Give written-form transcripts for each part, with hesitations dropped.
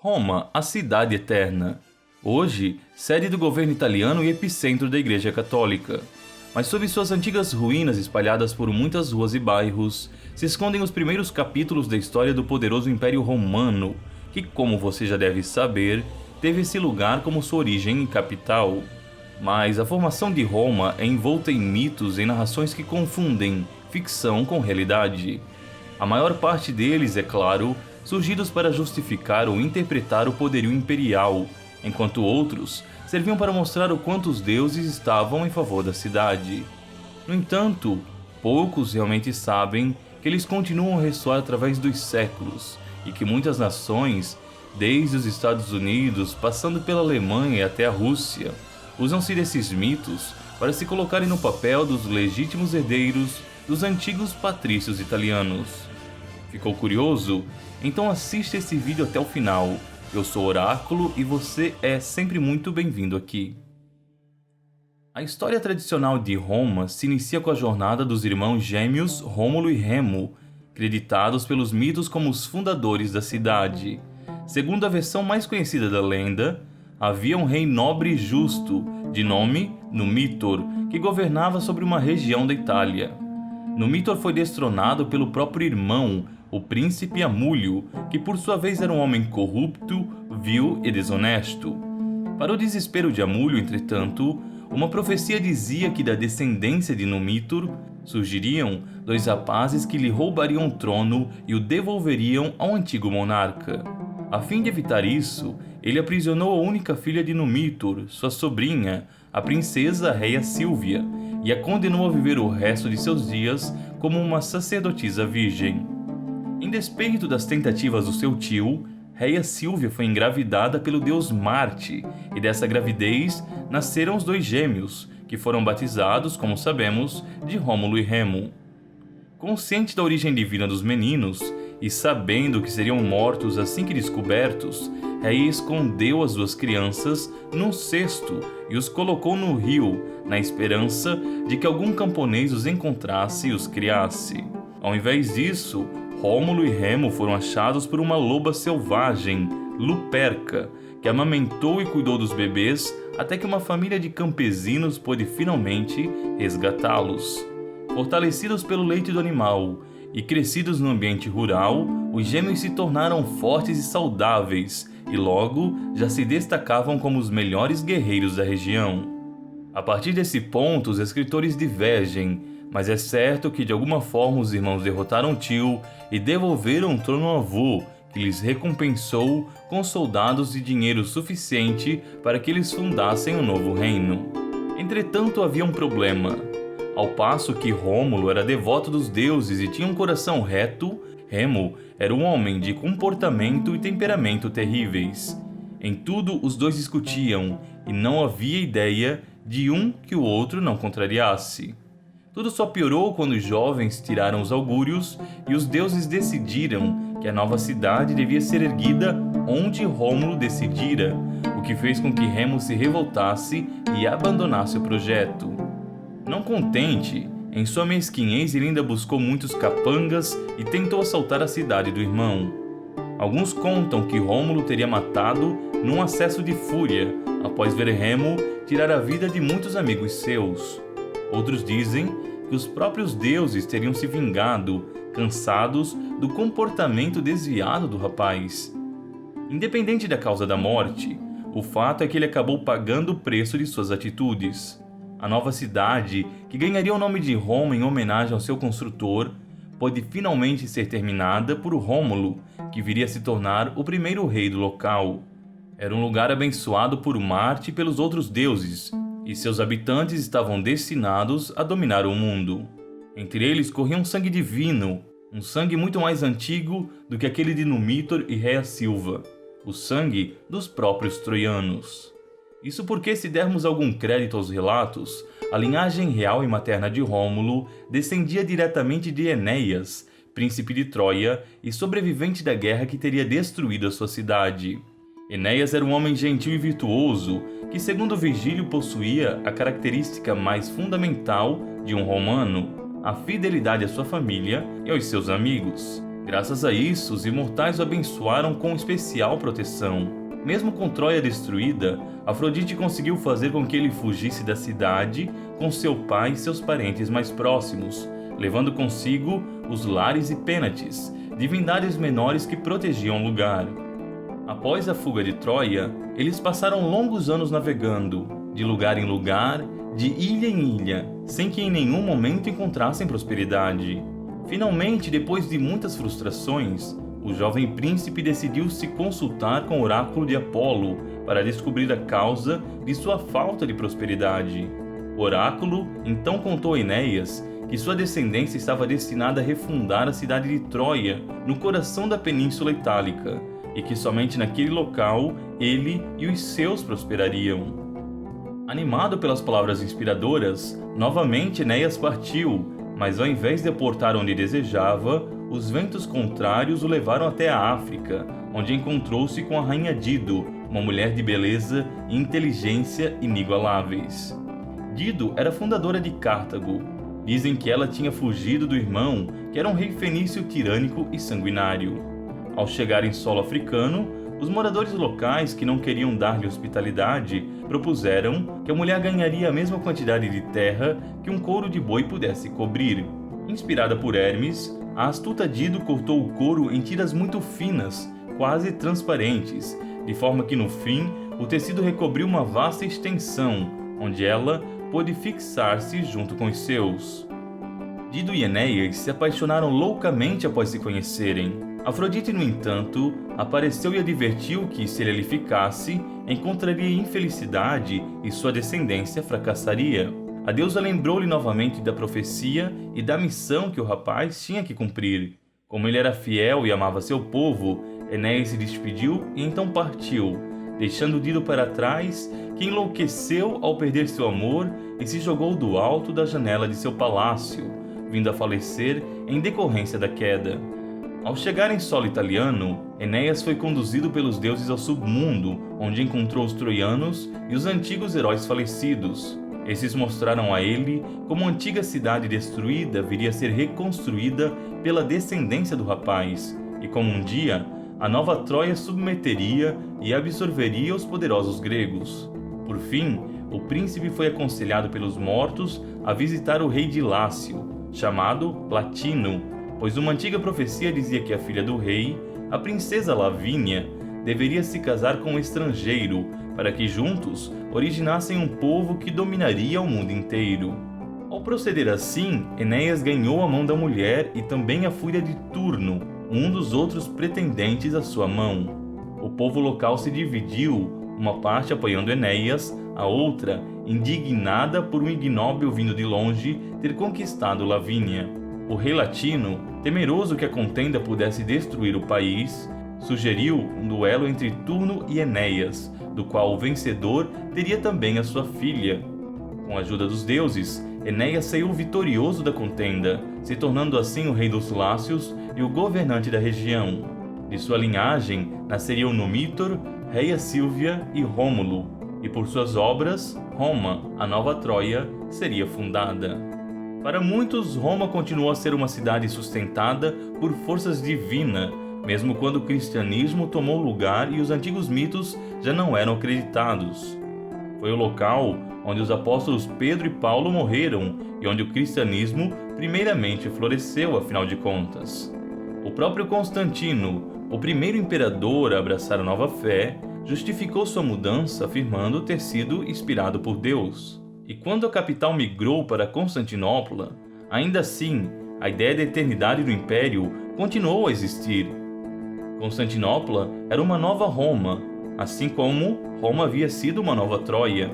Roma, a cidade eterna. Hoje, sede do governo italiano e epicentro da Igreja Católica. Mas sob suas antigas ruínas espalhadas por muitas ruas e bairros, se escondem os primeiros capítulos da história do poderoso Império Romano, que, como você já deve saber, teve esse lugar como sua origem e capital. Mas a formação de Roma é envolta em mitos e narrações que confundem ficção com realidade. A maior parte deles, é claro, surgidos para justificar ou interpretar o poderio imperial, enquanto outros serviam para mostrar o quanto os deuses estavam em favor da cidade. No entanto, poucos realmente sabem que eles continuam a ressoar através dos séculos e que muitas nações, desde os Estados Unidos, passando pela Alemanha e até a Rússia, usam-se desses mitos para se colocarem no papel dos legítimos herdeiros dos antigos patrícios italianos. Ficou curioso? Então assista esse vídeo até o final. Eu sou Oráculo e você é sempre muito bem-vindo aqui. A história tradicional de Roma se inicia com a jornada dos irmãos gêmeos Rômulo e Remo, creditados pelos mitos como os fundadores da cidade. Segundo a versão mais conhecida da lenda, havia um rei nobre e justo, de nome Numitor, que governava sobre uma região da Itália. Numitor foi destronado pelo próprio irmão, o príncipe Amulio, que por sua vez era um homem corrupto, vil e desonesto. Para o desespero de Amulio, entretanto, uma profecia dizia que da descendência de Numitor surgiriam dois rapazes que lhe roubariam o trono e o devolveriam ao antigo monarca. A fim de evitar isso, ele aprisionou a única filha de Numitor, sua sobrinha, a princesa Rhea Silvia, e a condenou a viver o resto de seus dias como uma sacerdotisa virgem. Em despeito das tentativas do seu tio, Rhea Silvia foi engravidada pelo deus Marte, e dessa gravidez nasceram os dois gêmeos, que foram batizados, como sabemos, de Rômulo e Remo. Consciente da origem divina dos meninos, e sabendo que seriam mortos assim que descobertos, Rhea escondeu as duas crianças num cesto e os colocou no rio, na esperança de que algum camponês os encontrasse e os criasse. Ao invés disso, Rômulo e Remo foram achados por uma loba selvagem, Luperca, que amamentou e cuidou dos bebês até que uma família de campesinos pôde finalmente resgatá-los. Fortalecidos pelo leite do animal e crescidos no ambiente rural, os gêmeos se tornaram fortes e saudáveis e logo já se destacavam como os melhores guerreiros da região. A partir desse ponto, os escritores divergem, mas é certo que de alguma forma os irmãos derrotaram o tio e devolveram o trono ao avô, que lhes recompensou com soldados e dinheiro suficiente para que eles fundassem um novo reino. Entretanto, havia um problema. Ao passo que Rômulo era devoto dos deuses e tinha um coração reto, Remo era um homem de comportamento e temperamento terríveis. Em tudo os dois discutiam, e não havia ideia de um que o outro não contrariasse. Tudo só piorou quando os jovens tiraram os augúrios e os deuses decidiram que a nova cidade devia ser erguida onde Rômulo decidira, o que fez com que Remo se revoltasse e abandonasse o projeto. Não contente, em sua mesquinhez ele ainda buscou muitos capangas e tentou assaltar a cidade do irmão. Alguns contam que Rômulo teria matado num acesso de fúria, após ver Remo tirar a vida de muitos amigos seus. Outros dizem que os próprios deuses teriam se vingado, cansados do comportamento desviado do rapaz. Independente da causa da morte, o fato é que ele acabou pagando o preço de suas atitudes. A nova cidade, que ganharia o nome de Roma em homenagem ao seu construtor, pôde finalmente ser terminada por Rômulo, que viria a se tornar o primeiro rei do local. Era um lugar abençoado por Marte e pelos outros deuses, e seus habitantes estavam destinados a dominar o mundo. Entre eles corria um sangue divino, um sangue muito mais antigo do que aquele de Numitor e Rhea Silva, o sangue dos próprios troianos. Isso porque, se dermos algum crédito aos relatos, a linhagem real e materna de Rômulo descendia diretamente de Enéas, príncipe de Troia e sobrevivente da guerra que teria destruído a sua cidade. Enéas era um homem gentil e virtuoso, que segundo Virgílio possuía a característica mais fundamental de um romano, a fidelidade à sua família e aos seus amigos. Graças a isso, os imortais o abençoaram com especial proteção. Mesmo com Troia destruída, Afrodite conseguiu fazer com que ele fugisse da cidade com seu pai e seus parentes mais próximos, levando consigo os Lares e Pênates, divindades menores que protegiam o lugar. Após a fuga de Troia, eles passaram longos anos navegando, de lugar em lugar, de ilha em ilha, sem que em nenhum momento encontrassem prosperidade. Finalmente, depois de muitas frustrações, o jovem príncipe decidiu se consultar com o oráculo de Apolo para descobrir a causa de sua falta de prosperidade. O oráculo então contou a Enéas que sua descendência estava destinada a refundar a cidade de Troia, no coração da Península Itálica, e que somente naquele local ele e os seus prosperariam. Animado pelas palavras inspiradoras, novamente Enéas partiu, mas ao invés de aportar onde desejava, os ventos contrários o levaram até a África, onde encontrou-se com a rainha Dido, uma mulher de beleza e inteligência inigualáveis. Dido era fundadora de Cartago. Dizem que ela tinha fugido do irmão, que era um rei fenício tirânico e sanguinário. Ao chegar em solo africano, os moradores locais, que não queriam dar-lhe hospitalidade, propuseram que a mulher ganharia a mesma quantidade de terra que um couro de boi pudesse cobrir. Inspirada por Hermes, a astuta Dido cortou o couro em tiras muito finas, quase transparentes, de forma que no fim o tecido recobriu uma vasta extensão, onde ela pôde fixar-se junto com os seus. Dido e Enéas se apaixonaram loucamente após se conhecerem. Afrodite, no entanto, apareceu e advertiu que, se ele ficasse, encontraria infelicidade e sua descendência fracassaria. A deusa lembrou-lhe novamente da profecia e da missão que o rapaz tinha que cumprir. Como ele era fiel e amava seu povo, Enéas se despediu e então partiu, deixando Dido para trás, que enlouqueceu ao perder seu amor e se jogou do alto da janela de seu palácio, vindo a falecer em decorrência da queda. Ao chegar em solo italiano, Enéas foi conduzido pelos deuses ao submundo, onde encontrou os troianos e os antigos heróis falecidos. Esses mostraram a ele como a antiga cidade destruída viria a ser reconstruída pela descendência do rapaz, e como um dia a nova Troia submeteria e absorveria os poderosos gregos. Por fim, o príncipe foi aconselhado pelos mortos a visitar o rei de Lácio, chamado Platino, pois uma antiga profecia dizia que a filha do rei, a princesa Lavínia, deveria se casar com um estrangeiro, para que juntos originassem um povo que dominaria o mundo inteiro. Ao proceder assim, Enéas ganhou a mão da mulher e também a fúria de Turno, um dos outros pretendentes à sua mão. O povo local se dividiu, uma parte apoiando Enéas, a outra indignada por um ignóbil vindo de longe ter conquistado Lavínia. O rei latino, temeroso que a contenda pudesse destruir o país, sugeriu um duelo entre Turno e Enéas, do qual o vencedor teria também a sua filha. Com a ajuda dos deuses, Enéas saiu vitorioso da contenda, se tornando assim o rei dos Lácios e o governante da região. De sua linhagem nasceriam Numitor, Reia Sílvia e Rômulo, e por suas obras, Roma, a nova Troia, seria fundada. Para muitos, Roma continuou a ser uma cidade sustentada por forças divinas, mesmo quando o cristianismo tomou lugar e os antigos mitos já não eram acreditados. Foi o local onde os apóstolos Pedro e Paulo morreram e onde o cristianismo primeiramente floresceu, afinal de contas. O próprio Constantino, o primeiro imperador a abraçar a nova fé, justificou sua mudança afirmando ter sido inspirado por Deus. E quando a capital migrou para Constantinopla, ainda assim, a ideia da eternidade do império continuou a existir. Constantinopla era uma nova Roma, assim como Roma havia sido uma nova Troia.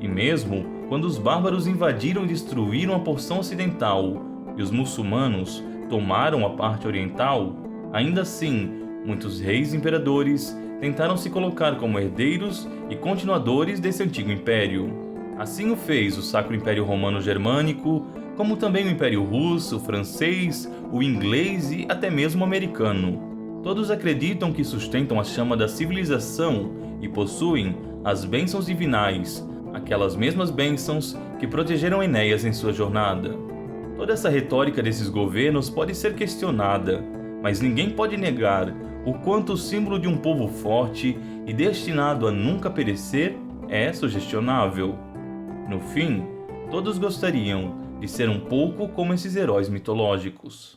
E mesmo quando os bárbaros invadiram e destruíram a porção ocidental e os muçulmanos tomaram a parte oriental, ainda assim, muitos reis e imperadores tentaram se colocar como herdeiros e continuadores desse antigo império. Assim o fez o Sacro Império Romano Germânico, como também o Império Russo, o francês, o inglês e até mesmo o americano. Todos acreditam que sustentam a chama da civilização e possuem as bênçãos divinais, aquelas mesmas bênçãos que protegeram Enéas em sua jornada. Toda essa retórica desses governos pode ser questionada, mas ninguém pode negar o quanto o símbolo de um povo forte e destinado a nunca perecer é sugestionável. No fim, todos gostariam de ser um pouco como esses heróis mitológicos.